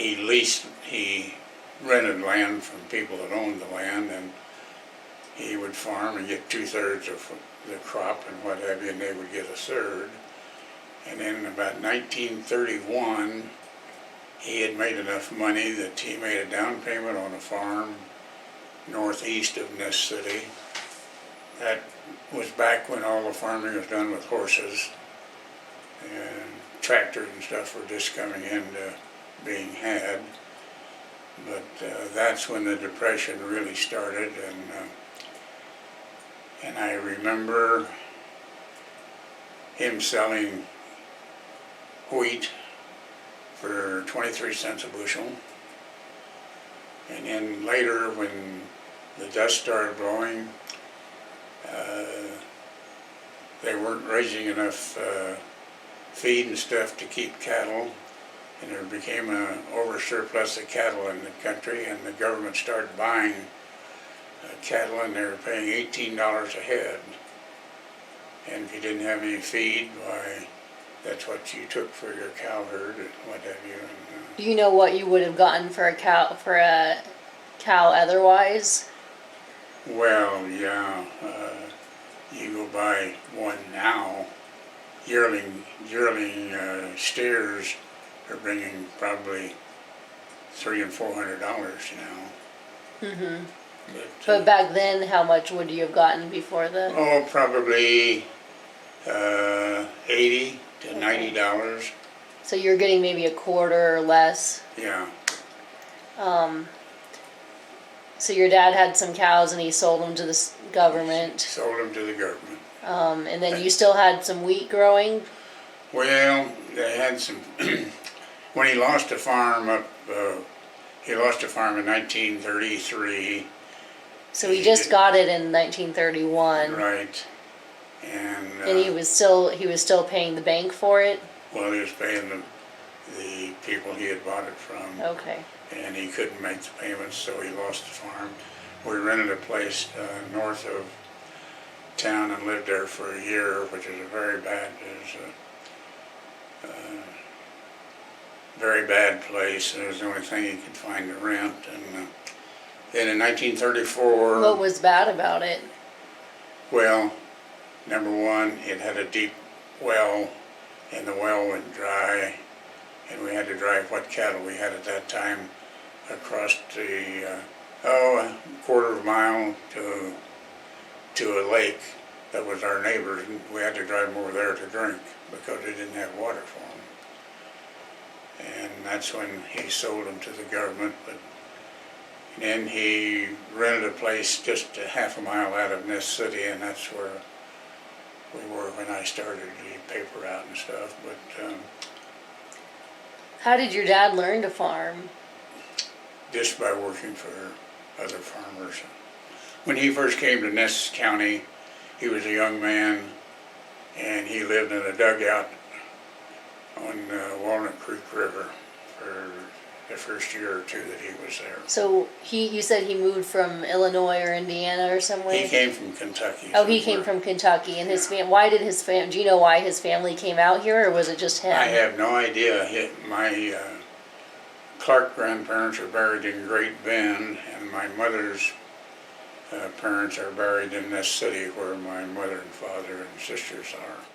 he rented land from people that owned the land, and he would farm and get 2/3 of the crop and what have you, and they would get 1/3. And then in about 1931, he had made enough money that he made a down payment on a farm northeast of Ness City. That was back when all the farming was done with horses, and tractors and stuff were just coming into being had. But that's when the Depression really started, and I remember him selling wheat for 23 cents a bushel. And then later, when the dust started blowing, they weren't raising enough feed and stuff to keep cattle, and there became an over-surplus of cattle in the country, and the government started buying cattle, and they were paying $18 a head. And if you didn't have any feed, why, that's what you took for your cow herd and what have you. And, Do you know what you would have gotten for a cow otherwise? well, yeah, you go buy one now. Yearling steers are bringing probably $300 and $400 now. Mm-hmm. But back then, how much would you have gotten before the? oh, probably $80 to $90. So you're getting maybe a quarter or less. Yeah. So your dad had some cows and he sold them to the government. Sold them to the government. And then you still had some wheat growing? Well, they had some, when he lost a farm he lost a farm in 1933. So he just got it in 1931. Right. And he was still paying the bank for it? well, he was paying the people he had bought it from. Okay. And he couldn't make the payments, so he lost the farm. We rented a place north of town and lived there for a year, which is a very bad place, and it was the only thing he could find to rent. And then in 1934... What was bad about it? Well, number one, it had a deep well, and the well went dry, and we had to drive what cattle we had at that time across the, a quarter of a mile to a lake that was our neighbor's, and we had to drive them over there to drink because they didn't have water for them. And that's when he sold them to the government. But then he rented a place just a half a mile out of Ness City, and that's where we were when I started the paper out and stuff. But How did your dad learn to farm? just by working for other farmers. When he first came to Ness County, he was a young man, and he lived in a dugout on Walnut Creek River for the first year or two that he was there. So you said he moved from Illinois or Indiana or somewhere? He came from Kentucky. Oh, he came from Kentucky, and his why did his do you know why his family came out here, or was it just him? I have no idea. My Clark grandparents are buried in Great Bend, and my mother's parents are buried in this city where my mother and father and sisters are.